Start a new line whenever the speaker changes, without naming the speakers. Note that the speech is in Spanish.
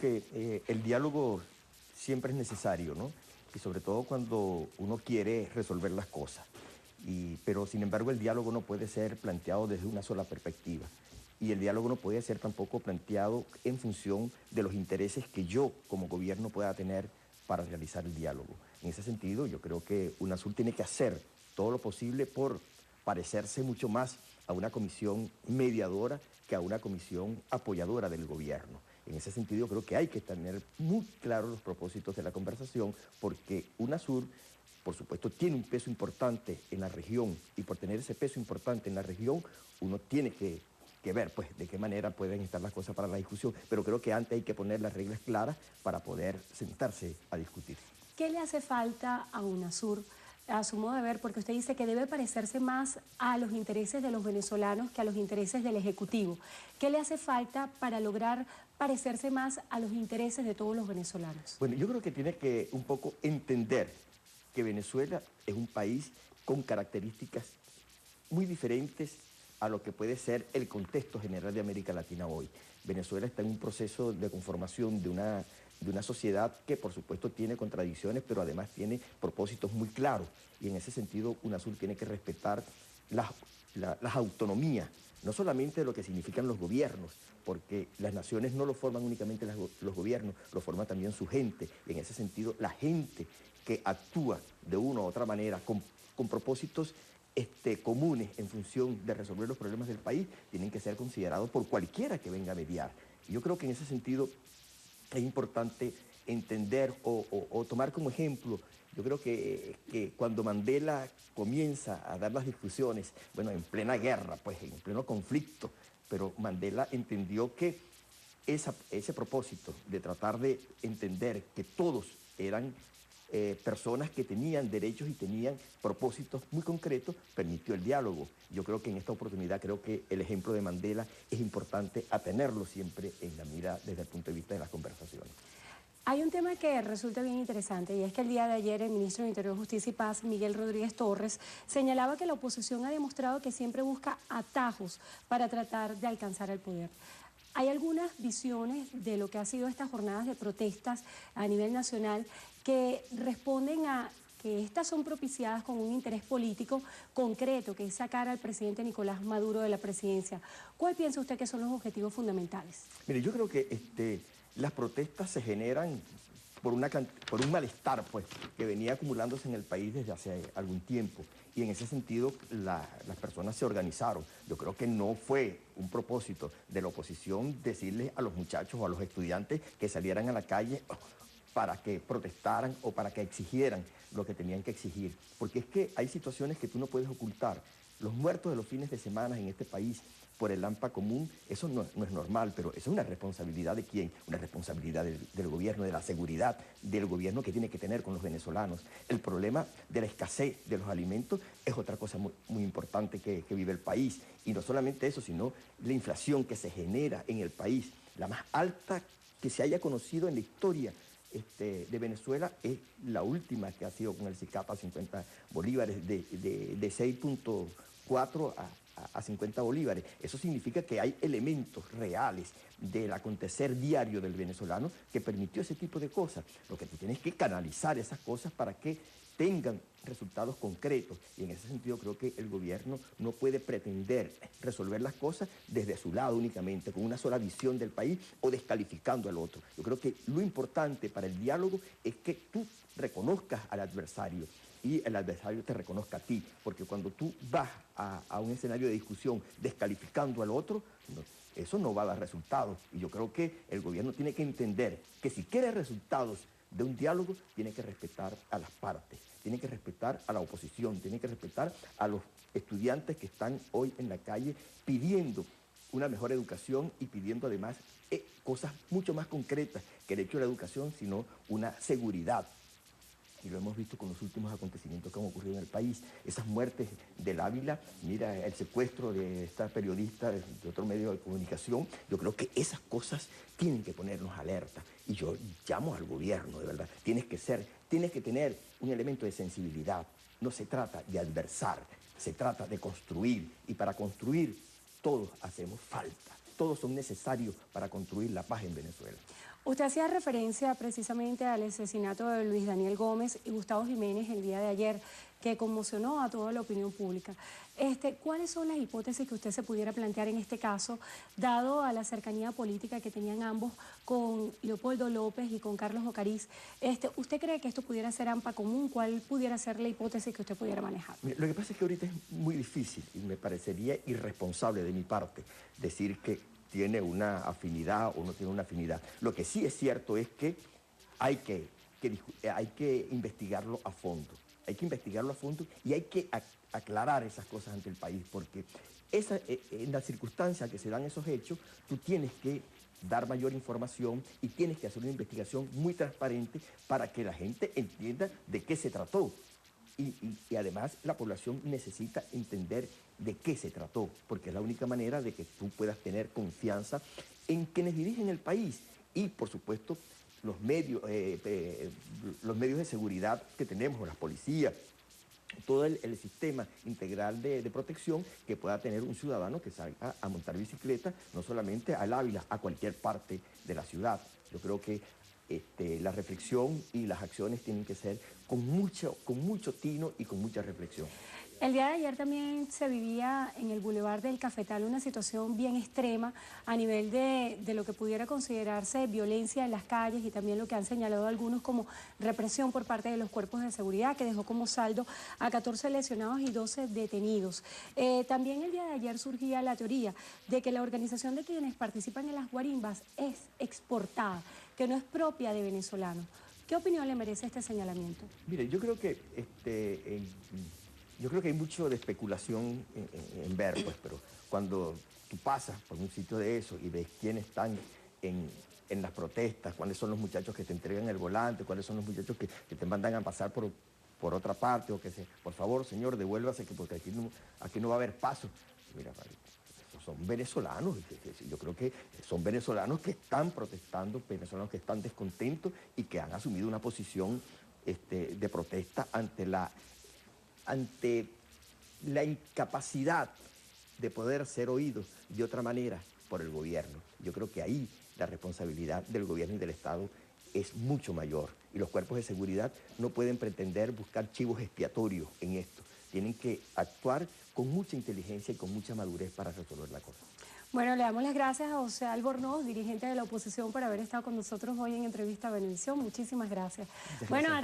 que el diálogo siempre es necesario, ¿no? Y sobre todo cuando uno quiere resolver las cosas. Pero sin embargo el diálogo no puede ser planteado desde una sola perspectiva. Y el diálogo no puede ser tampoco planteado en función de los intereses que yo como gobierno pueda tener para realizar el diálogo. En ese sentido, yo creo que UNASUR tiene que hacer todo lo posible por parecerse mucho más a una comisión mediadora que a una comisión apoyadora del gobierno. En ese sentido, creo que hay que tener muy claros los propósitos de la conversación, porque UNASUR, por supuesto, tiene un peso importante en la región, y por tener ese peso importante en la región, uno tiene que ver pues, de qué manera pueden estar las cosas para la discusión, pero creo que antes hay que poner las reglas claras para poder sentarse a discutir.
¿Qué le hace falta a UNASUR, a su modo de ver? Porque usted dice que debe parecerse más a los intereses de los venezolanos que a los intereses del Ejecutivo. ¿Qué le hace falta para lograr parecerse más a los intereses de todos los venezolanos?
Bueno, yo creo que tiene que un poco entender que Venezuela es un país con características muy diferentes a lo que puede ser el contexto general de América Latina hoy. Venezuela está en un proceso de conformación de una sociedad que por supuesto tiene contradicciones, pero además tiene propósitos muy claros. Y en ese sentido, UNASUR tiene que respetar las autonomías, no solamente lo que significan los gobiernos, porque las naciones no lo forman únicamente los gobiernos, lo forman también su gente. Y en ese sentido, la gente que actúa de una u otra manera con propósitos comunes en función de resolver los problemas del país, tienen que ser considerados por cualquiera que venga a mediar. Y yo creo que en ese sentido es importante entender o tomar como ejemplo. Yo creo que cuando Mandela comienza a dar las discusiones, bueno, en plena guerra, pues en pleno conflicto, pero Mandela entendió que ese propósito de tratar de entender que todos eran personas que tenían derechos y tenían propósitos muy concretos, permitió el diálogo. Yo creo que en esta oportunidad, creo que el ejemplo de Mandela es importante a tenerlo siempre en la mira desde el punto de vista de las conversaciones.
Hay un tema que resulta bien interesante, y es que el día de ayer el ministro de Interior, Justicia y Paz, Miguel Rodríguez Torres, señalaba que la oposición ha demostrado que siempre busca atajos para tratar de alcanzar el poder. Hay algunas visiones de lo que ha sido estas jornadas de protestas a nivel nacional que responden a que estas son propiciadas con un interés político concreto, que es sacar al presidente Nicolás Maduro de la presidencia. ¿Cuál piensa usted que son los objetivos fundamentales?
Mire, yo creo que las protestas se generan por un malestar pues, que venía acumulándose en el país desde hace algún tiempo. Y en ese sentido las personas se organizaron. Yo creo que no fue un propósito de la oposición decirle a los muchachos o a los estudiantes que salieran a la calle para que protestaran o para que exigieran lo que tenían que exigir. Porque es que hay situaciones que tú no puedes ocultar. Los muertos de los fines de semana en este país por el AMPA común, eso no es normal, pero eso es una responsabilidad de quién, una responsabilidad del gobierno, de la seguridad del gobierno que tiene que tener con los venezolanos. El problema de la escasez de los alimentos es otra cosa muy importante que vive el país. Y no solamente eso, sino la inflación que se genera en el país, la más alta que se haya conocido en la historia de Venezuela, es la última que ha sido con el SICAP a 50 bolívares, de 6.4 a 50 bolívares. Eso significa que hay elementos reales del acontecer diario del venezolano que permitió ese tipo de cosas. Lo que tú tienes que canalizar esas cosas para que tengan resultados concretos. Y en ese sentido creo que el gobierno no puede pretender resolver las cosas desde su lado únicamente, con una sola visión del país o descalificando al otro. Yo creo que lo importante para el diálogo es que tú reconozcas al adversario y el adversario te reconozca a ti, porque cuando tú vas a un escenario de discusión descalificando al otro, eso no va a dar resultados. Y yo creo que el gobierno tiene que entender que si quiere resultados de un diálogo, tiene que respetar a las partes, tiene que respetar a la oposición, tiene que respetar a los estudiantes que están hoy en la calle pidiendo una mejor educación y pidiendo además cosas mucho más concretas que el hecho de la educación, sino una seguridad. Y lo hemos visto con los últimos acontecimientos que han ocurrido en el país. Esas muertes del Ávila, mira, el secuestro de esta periodista de otro medio de comunicación. Yo creo que esas cosas tienen que ponernos alerta. Y yo llamo al gobierno, de verdad. Tienes que tener un elemento de sensibilidad. No se trata de adversar, se trata de construir. Y para construir, todos hacemos falta. Todos son necesarios para construir la paz en Venezuela.
Usted hacía referencia precisamente al asesinato de Luis Daniel Gómez y Gustavo Jiménez el día de ayer, que conmocionó a toda la opinión pública. ¿Cuáles son las hipótesis que usted se pudiera plantear en este caso, dado a la cercanía política que tenían ambos con Leopoldo López y con Carlos Ocariz? ¿Usted cree que esto pudiera ser AMPA común? ¿Cuál pudiera ser la hipótesis que usted pudiera manejar?
Lo que pasa es que ahorita es muy difícil y me parecería irresponsable de mi parte decir que tiene una afinidad o no tiene una afinidad. Lo que sí es cierto es que hay que investigarlo a fondo. Hay que investigarlo a fondo y hay que aclarar esas cosas ante el país, porque en las circunstancias que se dan esos hechos, tú tienes que dar mayor información y tienes que hacer una investigación muy transparente para que la gente entienda de qué se trató. Y además la población necesita entender de qué se trató, porque es la única manera de que tú puedas tener confianza en quienes dirigen el país y, por supuesto, los medios de seguridad que tenemos, las policías, todo el sistema integral de protección que pueda tener un ciudadano que salga a montar bicicleta, no solamente al Ávila, a cualquier parte de la ciudad. Yo creo que la reflexión y las acciones tienen que ser con mucho tino y con mucha reflexión.
El día de ayer también se vivía en el Boulevard del Cafetal una situación bien extrema a nivel de lo que pudiera considerarse violencia en las calles y también lo que han señalado algunos como represión por parte de los cuerpos de seguridad, que dejó como saldo a 14 lesionados y 12 detenidos. También el día de ayer surgía la teoría de que la organización de quienes participan en las guarimbas es exportada, que no es propia de venezolanos. ¿Qué opinión le merece este señalamiento?
Mire, yo creo que hay mucho de especulación en ver, pues, pero cuando tú pasas por un sitio de eso y ves quiénes están en las protestas, cuáles son los muchachos que te entregan el volante, cuáles son los muchachos que te mandan a pasar por otra parte, o que por favor, señor, devuélvase, porque aquí no va a haber paso. Mira, son venezolanos, yo creo que son venezolanos que están protestando, venezolanos que están descontentos y que han asumido una posición de protesta ante la incapacidad de poder ser oídos de otra manera por el gobierno. Yo creo que ahí la responsabilidad del gobierno y del Estado es mucho mayor y los cuerpos de seguridad no pueden pretender buscar chivos expiatorios en esto. Tienen que actuar con mucha inteligencia y con mucha madurez para resolver la cosa.
Bueno, le damos las gracias a José Albornoz, dirigente de la oposición, por haber estado con nosotros hoy en Entrevista a Venevisión. Muchísimas gracias.
Muchas gracias.